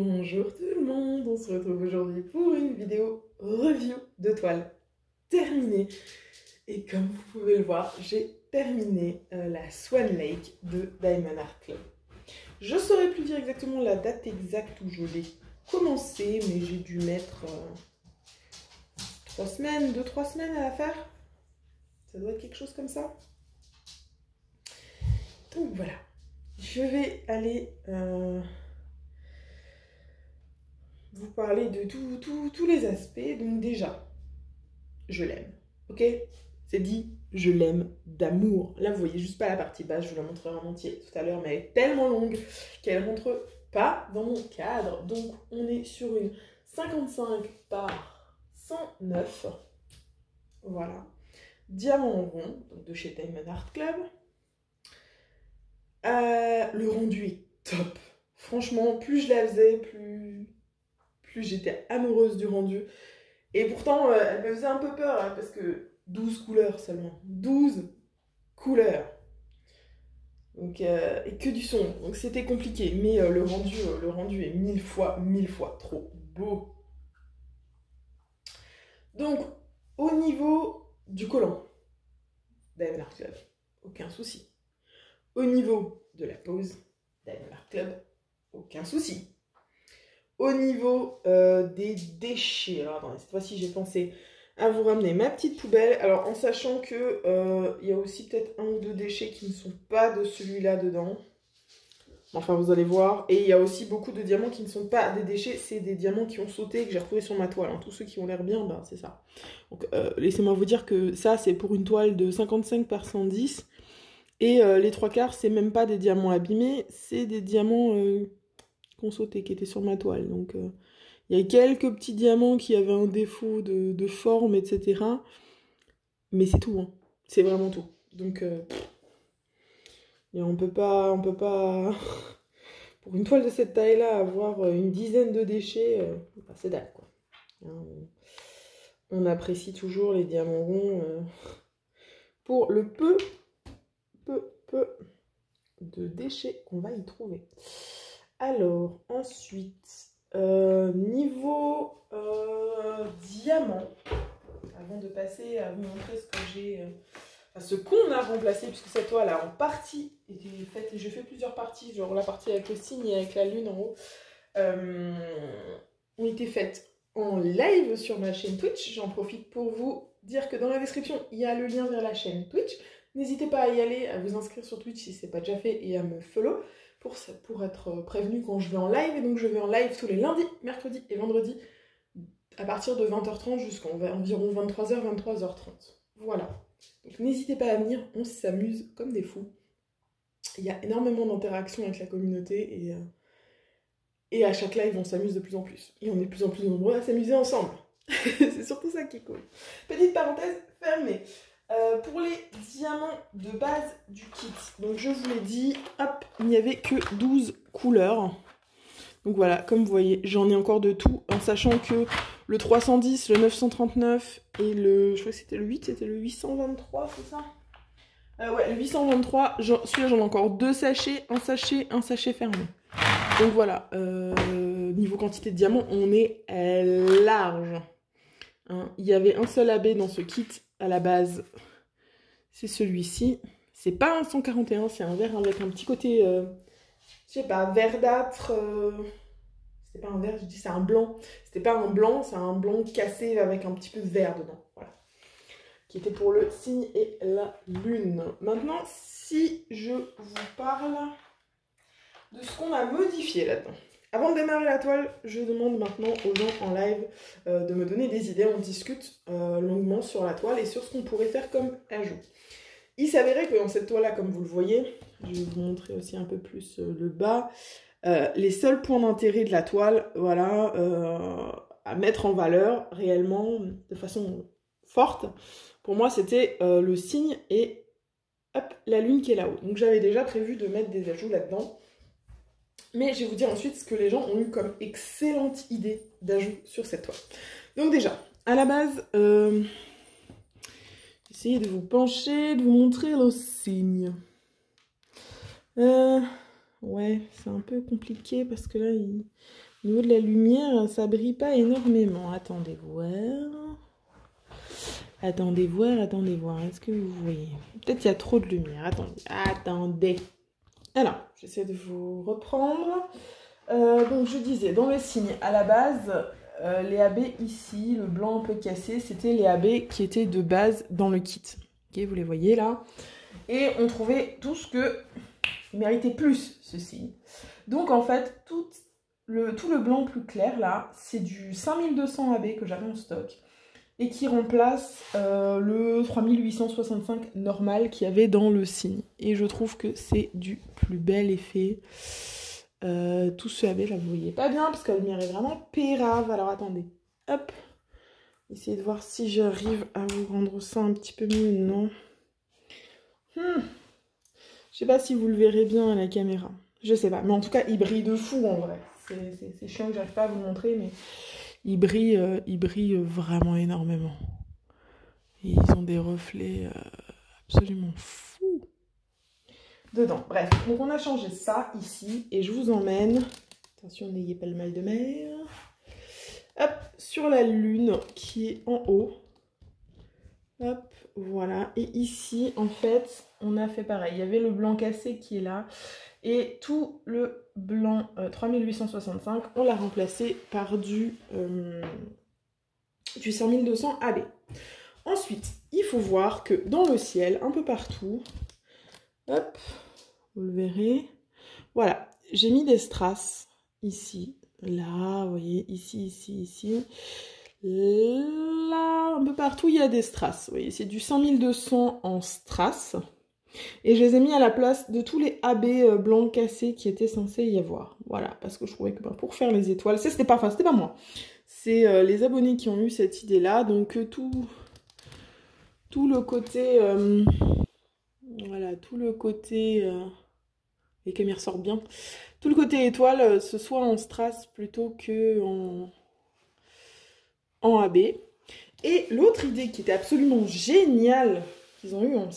Bonjour tout le monde, on se retrouve aujourd'hui pour une vidéo review de toile terminée. Et comme vous pouvez le voir, j'ai terminé la Swan Lake de Diamond Art Club. Je ne saurais plus dire exactement la date exacte où je l'ai commencé, mais j'ai dû mettre 3 semaines, 2-3 semaines à la faire. Ça doit être quelque chose comme ça. Donc voilà, je vais aller vous parler de tous les aspects. Donc déjà, je l'aime, ok? C'est dit, je l'aime d'amour. Là, vous voyez juste pas la partie basse, je vous la montrerai en entier tout à l'heure, mais elle est tellement longue qu'elle rentre pas dans mon cadre. Donc, on est sur une 55 par 109. Voilà. Diamant rond, donc de chez Diamond Art Club. Le rendu est top. Franchement, plus je la faisais, plus j'étais amoureuse du rendu. Et pourtant, elle me faisait un peu peur, hein, parce que 12 couleurs seulement. 12 couleurs. Donc, et que du son. Donc c'était compliqué. Mais le rendu est 1000 fois trop beau. Donc, au niveau du collant, Diamond Art Club, aucun souci. Au niveau de la pose, Diamond Art Club, aucun souci. Au niveau des déchets, alors attendez, cette fois-ci j'ai pensé à vous ramener ma petite poubelle, alors en sachant que il y a aussi peut-être 1 ou 2 déchets qui ne sont pas de celui-là dedans. Enfin vous allez voir, et il y a aussi beaucoup de diamants qui ne sont pas des déchets, c'est des diamants qui ont sauté et que j'ai retrouvés sur ma toile. Hein. Tous ceux qui ont l'air bien, ben, c'est ça. Donc laissez-moi vous dire que ça c'est pour une toile de 55 par 110, et les 3/4 c'est même pas des diamants abîmés, c'est des diamants qui ont sauté, qui étaient sur ma toile. Donc il y a quelques petits diamants qui avaient un défaut de forme, etc. Mais c'est tout, hein. C'est vraiment tout. Donc et on peut pas pour une toile de cette taille-là, avoir une dizaine de déchets, bah, c'est dalle, quoi. On apprécie toujours les diamants ronds pour le peu de déchets qu'on va y trouver. Alors, ensuite, niveau diamant, avant de passer à vous montrer ce que j'ai, ce qu'on a remplacé, puisque cette toile a en partie été faite, et je fais plusieurs parties, genre la partie avec le cygne et avec la lune en haut, ont été faites en live sur ma chaîne Twitch. J'en profite pour vous dire que dans la description, il y a le lien vers la chaîne Twitch. N'hésitez pas à y aller, à vous inscrire sur Twitch si ce n'est pas déjà fait, et à me follow pour être prévenu quand je vais en live. Et donc je vais en live tous les lundis, mercredis et vendredis à partir de 20h30 jusqu'à environ 23h, 23h30. Voilà. Donc n'hésitez pas à venir, on s'amuse comme des fous. Il y a énormément d'interactions avec la communauté et à chaque live on s'amuse de plus en plus. Et on est de plus en plus nombreux à s'amuser ensemble. C'est surtout ça qui est cool. Petite parenthèse fermée. Pour les diamants de base du kit, donc je vous l'ai dit, hop, il n'y avait que 12 couleurs. Donc voilà, comme vous voyez, j'en ai encore de tout, en sachant que le 310, le 939 et le, je crois que c'était le 8, c'était le 823, c'est ça? Ouais, le 823, celui-là j'en ai encore 2 sachets, un sachet fermé. Donc voilà, niveau quantité de diamants, on est large. Hein, il y avait un seul AB dans ce kit à la base, c'est celui-ci. C'est pas un 141, c'est un vert avec un petit côté, je sais pas, verdâtre. C'était pas un vert, je dis c'est un blanc. C'était pas un blanc, c'est un blanc cassé avec un petit peu de vert dedans. Voilà. Qui était pour le cygne et la lune. Maintenant, si je vous parle de ce qu'on a modifié là-dedans. Avant de démarrer la toile, je demande maintenant aux gens en live de me donner des idées. On discute longuement sur la toile et sur ce qu'on pourrait faire comme ajout. Il s'avérait que dans cette toile-là, comme vous le voyez, je vais vous montrer aussi un peu plus le bas, les seuls points d'intérêt de la toile, voilà, à mettre en valeur réellement de façon forte, pour moi c'était le cygne et hop, la lune qui est là-haut. Donc j'avais déjà prévu de mettre des ajouts là-dedans. Mais je vais vous dire ensuite ce que les gens ont eu comme excellente idée d'ajout sur cette toile. Donc déjà, à la base, essayez de vous pencher, de vous montrer le cygne. Ouais, c'est un peu compliqué parce que là, Au niveau de la lumière, ça brille pas énormément. Attendez voir. Attendez voir, attendez voir. Est-ce que vous voyez? Peut-être qu'il y a trop de lumière. Attendez. Alors, j'essaie de vous reprendre. Donc, je disais, dans le signe, à la base, les AB ici, le blanc un peu cassé, c'était les AB qui étaient de base dans le kit. Ok, vous les voyez là. Et on trouvait tous que il méritait plus ce signe. Donc, en fait, tout le blanc plus clair là, c'est du 5200 AB que j'avais en stock. Et qui remplace le 3865 normal qu'il y avait dans le signe. Et je trouve que c'est du plus bel effet. Tout ce AB là, vous voyez pas bien parce que la lumière est vraiment pérave. Alors attendez, hop, essayez de voir si j'arrive à vous rendre ça un petit peu mieux. Non, je sais pas si vous le verrez bien à la caméra. Je sais pas, mais en tout cas, il brille de fou en vrai. C'est chiant que j'arrive pas à vous le montrer, mais il brille vraiment énormément. Et ils ont des reflets absolument fous dedans. Bref, donc on a changé ça ici et je vous emmène, attention n'ayez pas le mal de mer, hop, sur la lune qui est en haut. Hop, voilà. Et ici, en fait, on a fait pareil. Il y avait le blanc cassé qui est là. Et tout le blanc 3865, on l'a remplacé par du 5200 AB. Ensuite, il faut voir que dans le ciel, un peu partout, hop, vous le verrez, voilà, j'ai mis des strass ici, là, vous voyez, ici, ici, là, un peu partout, il y a des strass. Vous voyez, c'est du 5200 en strass. Et je les ai mis à la place de tous les AB blancs cassés qui étaient censés y avoir. Voilà, parce que je trouvais que pour faire les étoiles, c'était pas moi. C'est les abonnés qui ont eu cette idée-là. Donc tout le côté... voilà, tout le côté... les caméras sortent bien. Tout le côté étoile, ce soit en strass plutôt que en AB. Et l'autre idée qui était absolument géniale qu'ils ont eu en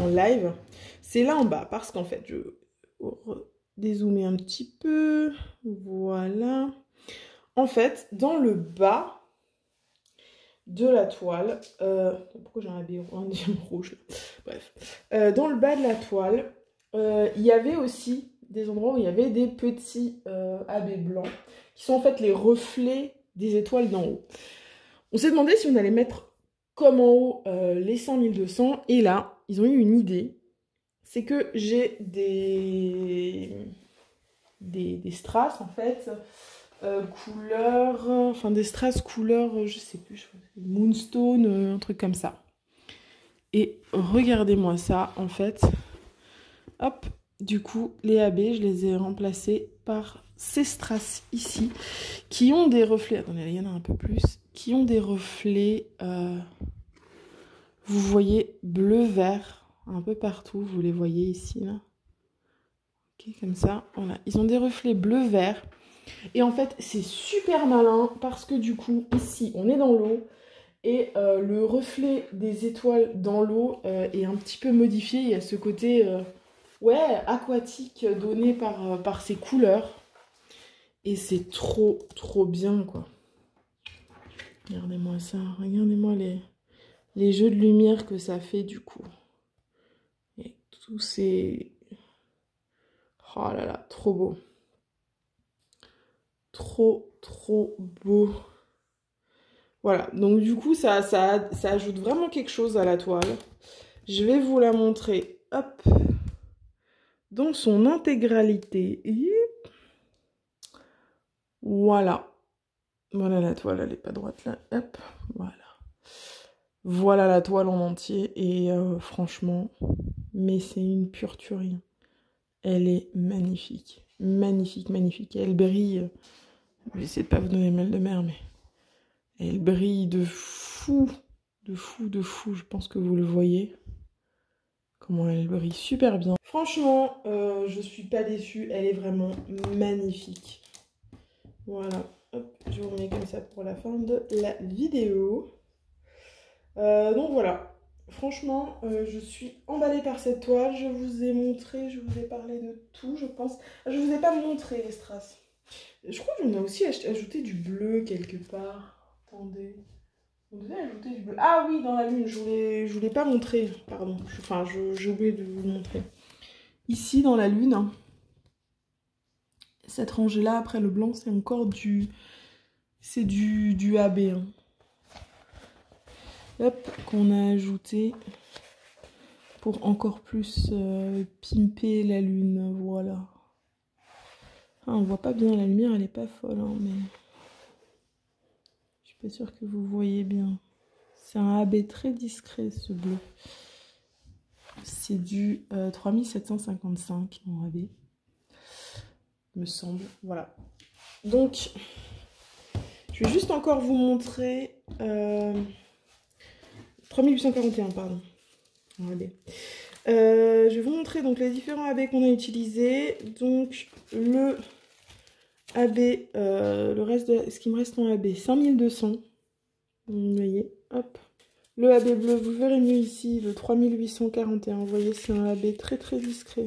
live, c'est là en bas. Parce qu'en fait, je vais dézoomer un petit peu. Voilà. En fait, dans le bas de la toile, pourquoi j'ai un AB rouge là. Bref. Dans le bas de la toile, il y avait aussi des endroits où il y avait des petits AB blancs, qui sont en fait les reflets des étoiles d'en haut. On s'est demandé si on allait mettre comme en haut les 5200, et là, ils ont eu une idée. C'est que j'ai des strass, en fait, couleur... Enfin, des strass couleur, je sais plus, Moonstone, un truc comme ça. Et regardez-moi ça, en fait. Hop, du coup, les AB, je les ai remplacés par ces strass ici, qui ont des reflets... Attendez, il y en a un peu plus. Qui ont des reflets, vous voyez, bleu-vert, un peu partout, vous les voyez ici, là. Ok, comme ça, voilà. Ils ont des reflets bleu-vert, et en fait, c'est super malin, parce que du coup, ici, on est dans l'eau, et le reflet des étoiles dans l'eau est un petit peu modifié, il y a ce côté, ouais, aquatique, donné par ces couleurs, et c'est trop, trop bien, quoi. Regardez-moi ça, regardez-moi les jeux de lumière que ça fait du coup. Et tous ces... Oh là là, trop beau. Trop, trop beau. Voilà, donc du coup, ça ajoute vraiment quelque chose à la toile. Je vais vous la montrer, hop, dans son intégralité. Voilà. Voilà la toile, elle n'est pas droite là. Hop, voilà. Voilà la toile en entier. Et franchement, mais c'est une pure tuerie. Elle est magnifique. Magnifique, magnifique. Elle brille. Je vais essayer de pas vous donner mal de mer, mais elle brille de fou. De fou, de fou. Je pense que vous le voyez. Comment elle brille super bien. Franchement, je suis pas déçue. Elle est vraiment magnifique. Voilà. Hop, je vous remets comme ça pour la fin de la vidéo. Donc voilà. Franchement, je suis emballée par cette toile. Je vous ai montré, je vous ai parlé de tout, je pense. Je vous ai pas montré les strass. Je crois qu'on a aussi ajouté du bleu quelque part. Attendez. On devait ajouter du bleu. Ah oui, dans la lune, je voulais pas montrer. Pardon. Enfin, j'ai oublié de vous montrer. Ici, dans la lune, cette rangée-là, après le blanc, c'est encore du... C'est du AB. Hein. Hop, qu'on a ajouté pour encore plus pimper la lune. Voilà. Ah, on voit pas bien, la lumière, elle est pas folle, hein, mais... Je suis pas sûre que vous voyez bien. C'est un AB très discret, ce bleu. C'est du 3755 en AB. Me semble. Voilà. Donc, je vais juste encore vous montrer... 3841, pardon. En AB. Je vais vous montrer donc les différents AB qu'on a utilisés. Donc, le AB, le reste de ce qui me reste en AB, 5200. Vous voyez, hop. Le AB bleu, vous le verrez mieux ici, le 3841. Vous voyez, c'est un AB très très discret.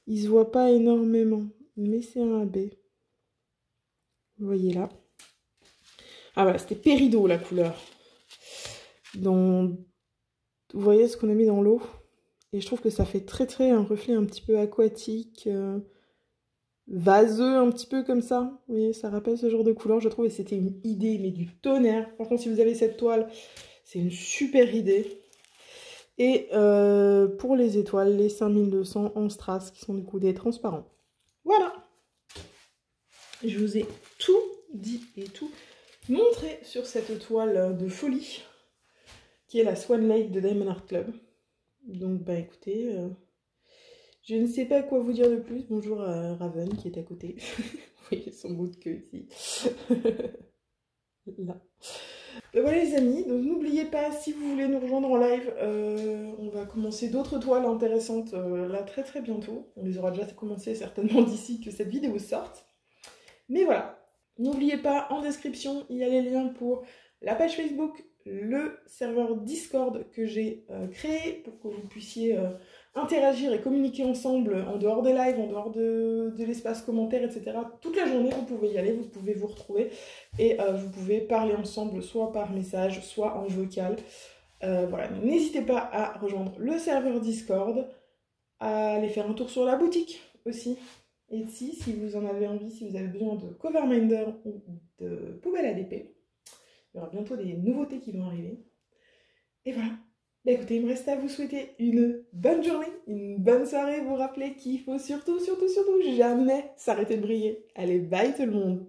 Il se voit pas énormément, mais c'est un AB. Vous voyez là. Ah voilà, c'était Péridot la couleur. Vous voyez ce qu'on a mis dans l'eau. Et je trouve que ça fait très très un reflet un petit peu aquatique, vaseux un petit peu comme ça. Vous voyez, ça rappelle ce genre de couleur, je trouve. Et c'était une idée, mais du tonnerre. Franchement, si vous avez cette toile, c'est une super idée. Et pour les étoiles, les 5200 en strass, qui sont du coup des transparents. Voilà. Je vous ai tout dit et tout montré sur cette toile de folie, qui est la Swan Lake de Diamond Art Club. Donc, bah écoutez, je ne sais pas quoi vous dire de plus. Bonjour à Raven qui est à côté. Vous voyez son bout de queue ici. Là. Voilà les amis, donc n'oubliez pas, si vous voulez nous rejoindre en live, on va commencer d'autres toiles intéressantes là très très bientôt. On les aura déjà commencé certainement d'ici que cette vidéo sorte. Mais voilà, n'oubliez pas, en description, il y a les liens pour la page Facebook, le serveur Discord que j'ai créé pour que vous puissiez interagir et communiquer ensemble en dehors des lives, en dehors de l'espace commentaire, etc. Toute la journée, vous pouvez y aller, vous pouvez vous retrouver et vous pouvez parler ensemble, soit par message, soit en vocal. Voilà, n'hésitez pas à rejoindre le serveur Discord, à aller faire un tour sur la boutique aussi. Et si vous en avez envie, si vous avez besoin de cover minder ou de poubelle ADP, il y aura bientôt des nouveautés qui vont arriver. Et voilà. Bah écoutez, il me reste à vous souhaiter une bonne journée, une bonne soirée. Vous rappelez qu'il faut surtout jamais s'arrêter de briller. Allez, bye tout le monde!